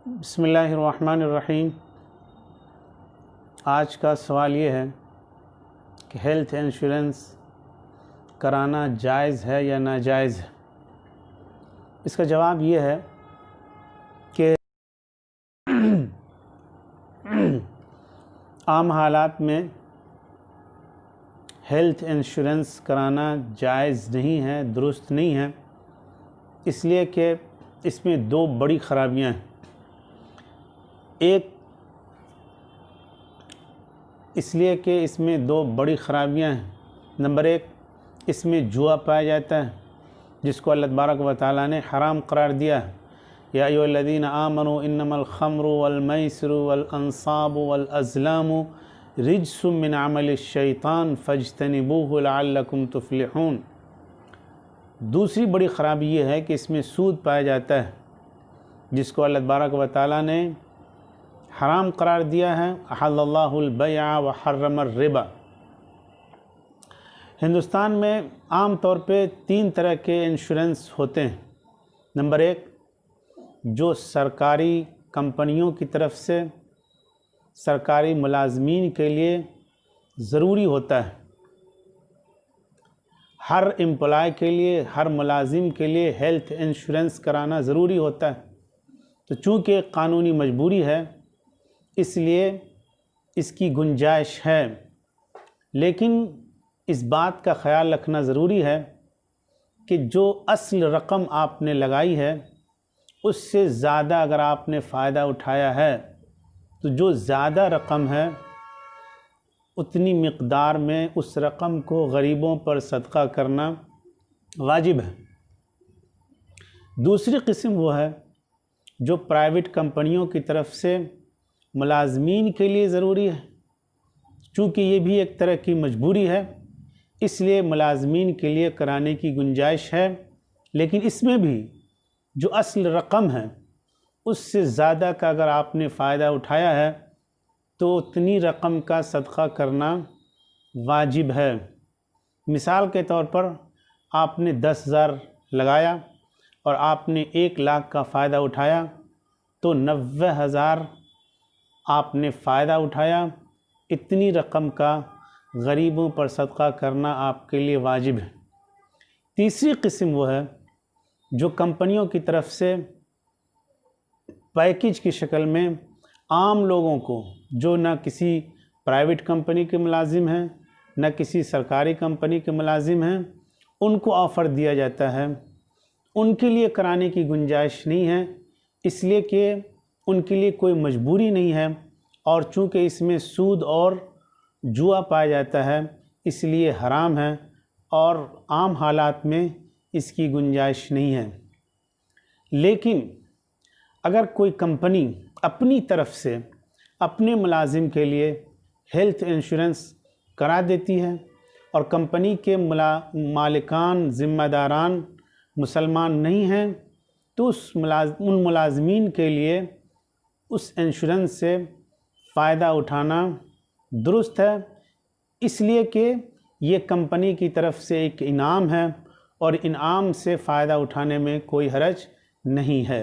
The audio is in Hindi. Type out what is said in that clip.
बिस्मिल्लाहिर्रहमानिर्रहीम। आज का सवाल ये है कि हेल्थ इंश्योरेंस कराना जायज़ है या नाजायज़ है। इसका जवाब ये है कि आम हालात में हेल्थ इंश्योरेंस कराना जायज़ नहीं है, दुरुस्त नहीं है, इसलिए कि इसमें दो बड़ी ख़राबियाँ हैं। एक इसलिए कि इसमें दो बड़ी ख़राबियाँ हैं। नंबर एक, इसमें जुआ पाया जाता है, जिसको अल्लाह तबारक व तआला ने हराम करार दिया है। या अय्युहल्लज़ीना आमनू इन्नमल खम्रु वल मैसिरु वल अंसाबु वल अज़लामु रिज्सुम मिन अमलिश शैतान फज्तनिबूहु लअल्लकुम तुफ़्लिहून। दूसरी बड़ी ख़राबी ये है कि इसमें सूद पाया जाता है, जिसको अल्लाह तबारक व तआला ने हराम करार दिया है। अहल्लल्लाहुल बैअ व हर्रमर रिबा। हिंदुस्तान में आम तौर पे तीन तरह के इंश्योरेंस होते हैं। नंबर एक, जो सरकारी कंपनियों की तरफ से सरकारी मुलाजमीन के लिए ज़रूरी होता है। हर एम्प्लॉय के लिए, हर मुलाजिम के लिए हेल्थ इंश्योरेंस कराना ज़रूरी होता है। तो चूँकि कानूनी मजबूरी है, इसलिए इसकी गुंजाइश है, लेकिन इस बात का ख़याल रखना ज़रूरी है कि जो असल रकम आपने लगाई है उससे ज़्यादा अगर आपने फ़ायदा उठाया है, तो जो ज़्यादा रकम है उतनी मिक़दार में उस रकम को गरीबों पर सदका करना वाजिब है। दूसरी किस्म वो है जो प्राइवेट कंपनियों की तरफ से मुलाजमीन के लिए ज़रूरी है। चूँकि ये भी एक तरह की मजबूरी है, इसलिए मुलाजमीन के लिए कराने की गुंजाइश है, लेकिन इसमें भी जो असल रकम है उससे ज़्यादा का अगर आपने फ़ायदा उठाया है तो उतनी रकम का सदका करना वाजिब है। मिसाल के तौर पर आपने 10,000 लगाया और आपने 1 लाख का फ़ायदा उठाया, तो 90,000 आपने फ़ायदा उठाया। इतनी रकम का गरीबों पर सदका करना आपके लिए वाजिब है। तीसरी किस्म वो है जो कंपनियों की तरफ से पैकेज की शक्ल में आम लोगों को, जो ना किसी प्राइवेट कंपनी के मुलाजिम हैं, न किसी सरकारी कंपनी के मुलाजिम हैं, उनको ऑफ़र दिया जाता है। उनके लिए कराने की गुंजाइश नहीं है, इसलिए कि उनके लिए कोई मजबूरी नहीं है, और चूँकि इसमें सूद और जुआ पाया जाता है इसलिए हराम है और आम हालात में इसकी गुंजाइश नहीं है। लेकिन अगर कोई कंपनी अपनी तरफ से अपने मुलाजिम के लिए हेल्थ इंश्योरेंस करा देती है और कंपनी के मालिकान, ज़िम्मेदारान मुसलमान नहीं हैं, तो उन मुलाजमीन के लिए उस इंश्योरेंस से फ़ायदा उठाना दुरुस्त है, इसलिए कि ये कंपनी की तरफ से एक इनाम है और इनाम से फ़ायदा उठाने में कोई हरज नहीं है।